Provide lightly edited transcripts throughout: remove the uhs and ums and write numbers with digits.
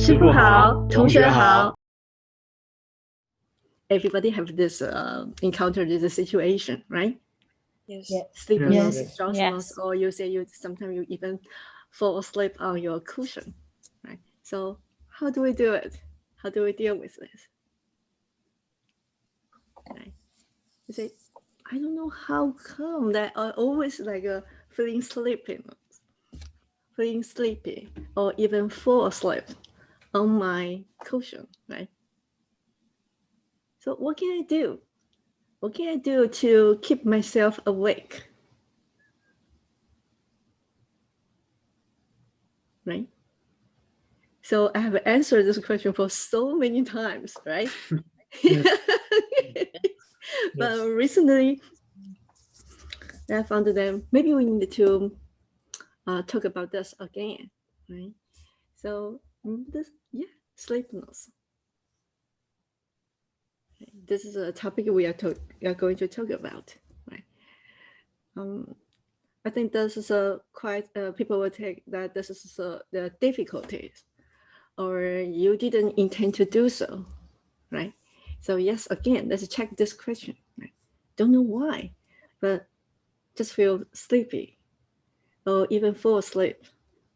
师傅好，同学好。 Everybody have this encounter this situation, right? Yes. Sleepiness, Yes. drowsiness, Yes. or you say you sometimes you even fall asleep on your cushion, right? So how do we do it? How do we deal with this? Right? You say, I don't know how come that I always like feeling sleepy, or even fall asleep on my cushion, right? So what can I do? What can I do to keep myself awake? Right? So I have answered this question for so many times, right? But recently, I found that maybe we need to talk about this again, right? So this, sleepiness. This is a topic we are going to talk about, right? I think this is quite people will take that this is the difficulties, or you didn't intend to do so, right? So yes, again, let's check this question. Right? Don't know why, but just feel sleepy, or even fall asleep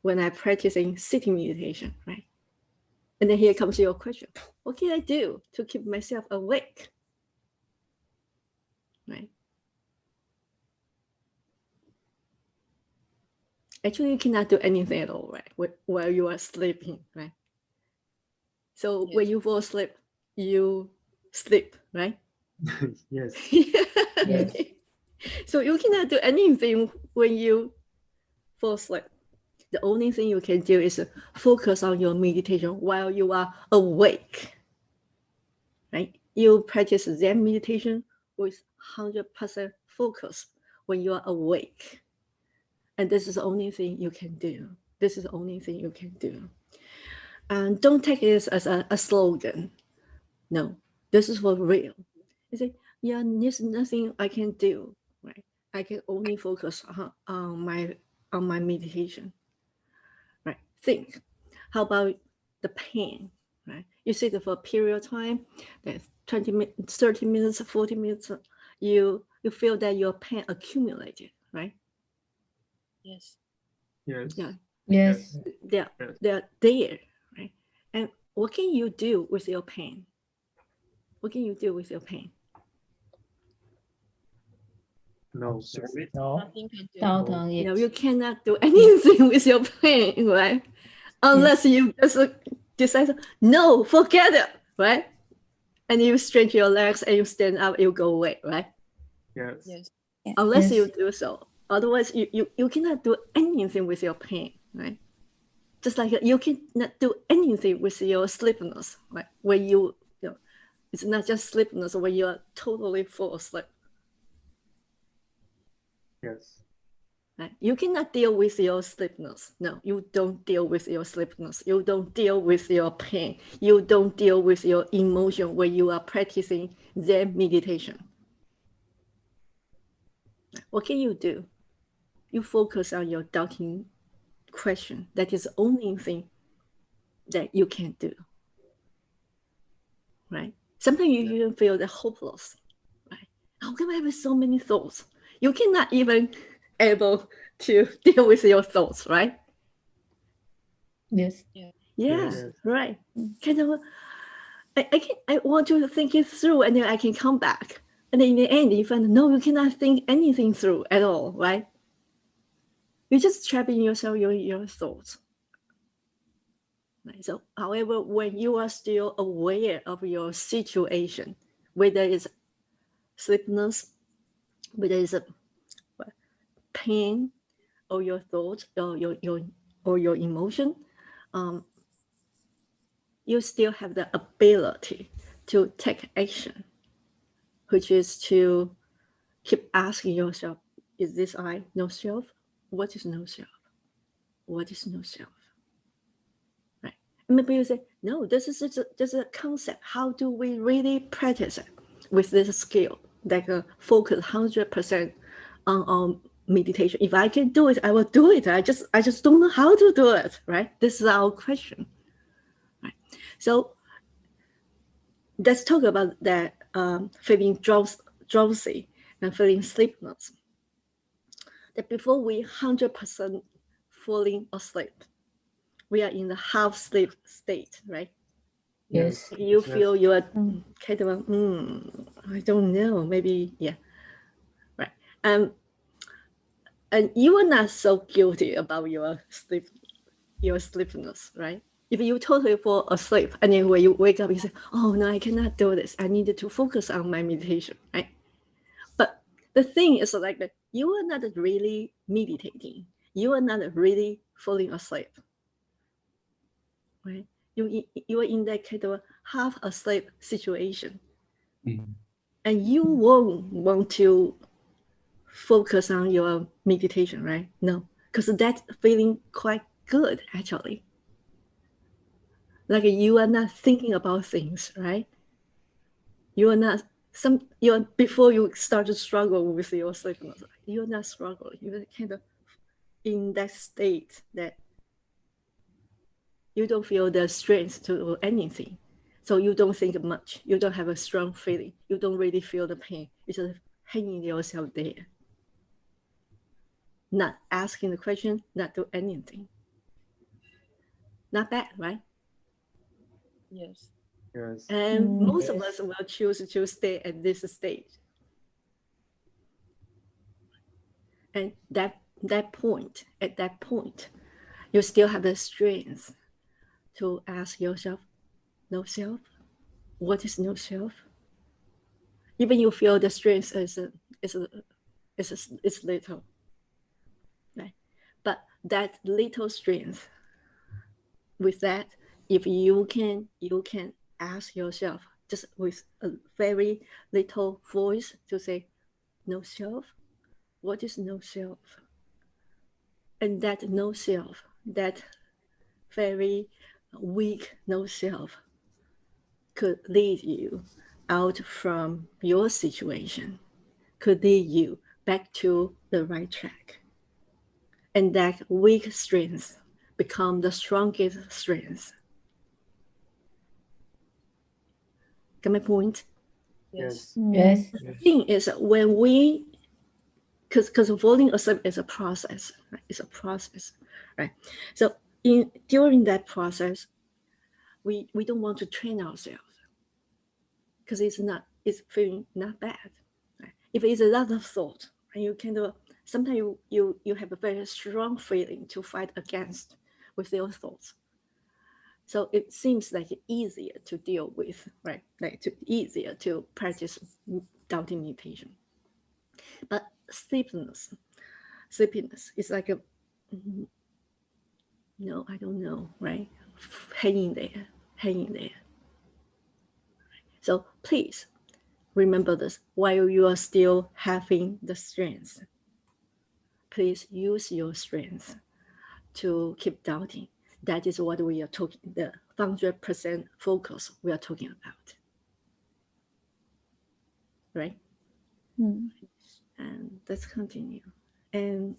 when I'm practicing sitting meditation, right? And then here comes your question: what can I do to keep myself awake, right? Actually, you cannot do anything at all, right? While you are sleeping, right? So Yes. when you fall asleep, you sleep, right? Yes. Yes. So you cannot do anything when you fall asleep. The only thing you can do is focus on your meditation while you are awake, right? You practice Zen meditation with 100% focus when you are awake. And this is the only thing you can do. This is the only thing you can do. And don't take it as a slogan. No, this is for real. You say, yeah, there's nothing I can do, right? I can only focus on my meditation, right? Think, how about the pain, right? You sit for a period of time, that's 20 minutes, 30 minutes, 40 minutes, you feel that your pain accumulated, right? Yes. Yes. Yeah. Yes. They're there, right? And what can you do with your pain? What can you do with your pain? No. Nothing can do. No, you cannot do anything with your pain, right? Unless you just decide, no, forget it, right? And you stretch your legs and you stand up, you go away, right? Yes. Yes. Unless you do so. Otherwise, you cannot do anything with your pain, right? Just like you cannot do anything with your sleepiness, right? When you know, it's not just sleepiness when you are totally full asleep. Yes. Right? You cannot deal with your sleepiness. No, you don't deal with your sleepiness. You don't deal with your pain. You don't deal with your emotion when you are practicing Zen meditation. What can you do? You focus on your doubting question. That is the only thing that you can do. Right? Sometimes you even feel that hopeless. Right? How come I have so many thoughts? You cannot even able to deal with your thoughts, right? Yes. Right. Kind of, I want to think it through, and then I can come back. And then in the end, you find, no, you cannot think anything through at all, right? You're just trapping yourself in your thoughts. Right? So, however, when you are still aware of your situation, whether it's sleepiness, whether it's pain, or your thoughts, or your emotion, you still have the ability to take action, which is to keep asking yourself, is this I no self? What is no self? What is no self? Right? And maybe you say, no, this is just a concept. How do we really practice it with this skill? Like focus 100% on meditation. If I can do it, I will do it. I just don't know how to do it, right? This is our question. So let's talk about that feeling drowsy and feeling sleepless. That before we 100% falling asleep, we are in the half sleep state, right? Yes. You feel you are Mm. kind of, I don't know, maybe, yeah, right. And you are not so guilty about your sleepiness, right? If you totally fall asleep and then when you wake up, you say, oh no, I cannot do this. I needed to focus on my meditation, right? But the thing is like that you are not really meditating. You are not really falling asleep, right? You are in that kind of half asleep situation. Mm. And you won't want to focus on your meditation, right? No, because that's feeling quite good actually. Like you are not thinking about things, right? You are not before you start to struggle with your sleepiness, you're not struggling. You're kind of in that state that you don't feel the strength to do anything. So you don't think much. You don't have a strong feeling. You don't really feel the pain. You're just hanging yourself there. Not asking the question, not do anything. Not bad, right? Yes. Yes. And most of Yes. us will choose to stay at this stage. And at that point, you still have the strength to ask yourself, no self? What is no self? Even you feel the strength is little, right? But that little strength, with that, if you can ask yourself just with a very little voice to say, no self? What is no self? And that no self, that very weak no self, could lead you out from your situation, could lead you back to the right track. And that weak strength become the strongest strength. Got my point? Yes. Yes. The thing is when we, because falling asleep is a process, right? It's a process, right? So during that process, we don't want to train ourselves because it's feeling not bad. Right? If it's a lot of thought, and you kind of sometimes you have a very strong feeling to fight against with your thoughts. So it seems like easier to deal with, right? Like easier to practice doubting meditation. But sleepiness is like a no, I don't know, right? Hanging there. So please remember this while you are still having the strength. Please use your strength to keep doubting. That is what we are talking, the 100% focus we are talking about. Right? And let's continue. And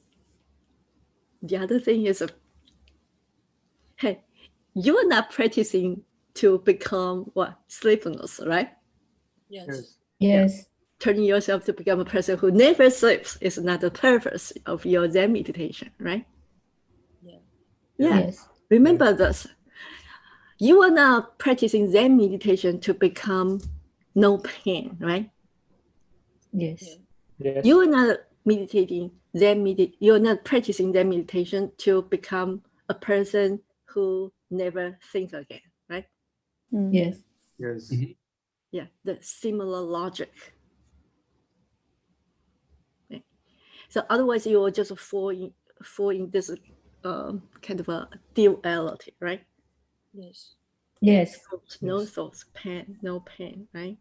the other thing is, hey, you are not practicing to become what? Sleepiness, right? Yes. Yes. Turning yourself to become a person who never sleeps is not the purpose of your Zen meditation, right? Yeah. Yes. Remember this. You are not practicing Zen meditation to become no pain, right? Yes. Yes. You are not meditating you're not practicing Zen meditation to become a person who never thinks again, right? Yes. Yes. Yeah, the similar logic. Okay. So otherwise you will just fall in this kind of a duality, right? Yes. Yes. No thoughts, pain, no pain, right?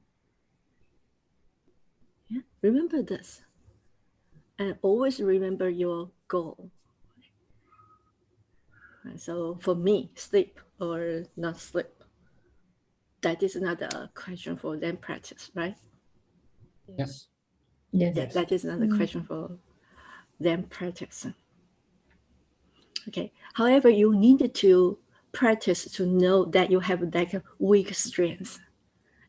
Yeah, remember this. And always remember your goal. And so for me, sleep or not sleep, that is not a question for Zen practice, right? Yes. Yes. Yeah, that is not a question for Zen practice. Okay. However, you need to practice to know that you have like a weak strength,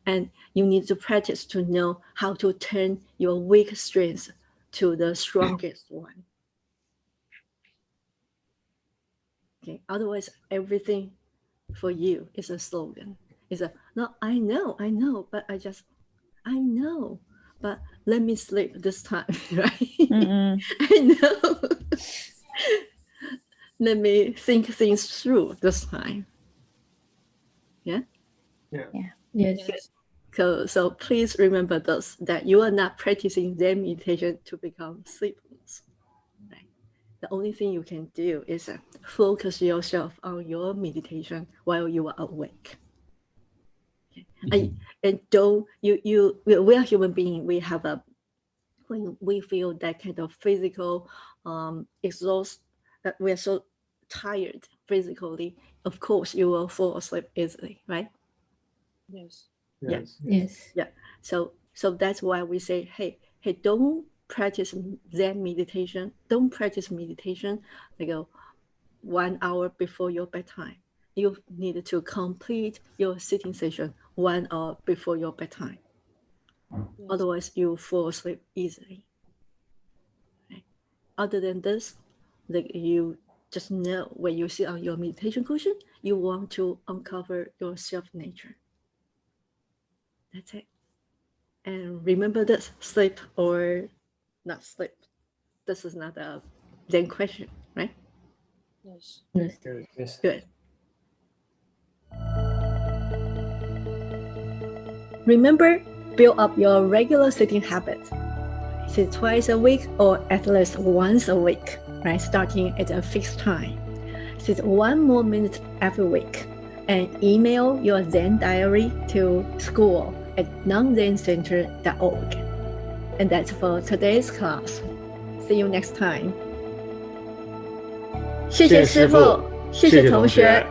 and you need to practice to know how to turn your weak strength to the strongest one. Okay, otherwise everything for you is a slogan. It's a no, I know, but I know, but let me sleep this time, right? I know. Let me think things through this time. Yeah. Yes. So please remember this, that you are not practicing Zen meditation to become sleepless. Right? The only thing you can do is focus yourself on your meditation while you are awake. Okay? And don't we are human beings. We have when we feel that kind of physical exhaust, that we are so tired physically, of course you will fall asleep easily, right? Yes. Yes. Yeah. So that's why we say, hey, don't practice Zen meditation. Don't practice meditation like 1 hour before your bedtime. You need to complete your sitting session 1 hour before your bedtime. Yes. Otherwise, you fall asleep easily. Right? Other than this, like you just know when you sit on your meditation cushion, you want to uncover your self-nature. That's it. And remember this, sleep or not sleep. This is not a Zen question, right? Yes. Yes. Good. Remember, build up your regular sitting habit. Sit twice a week or at least once a week, right? Starting at a fixed time. Sit 1 more minute every week. And email your Zen diary to school@nonzencenter.org. And that's for today's class. See you next time. 谢谢师傅，谢谢同学。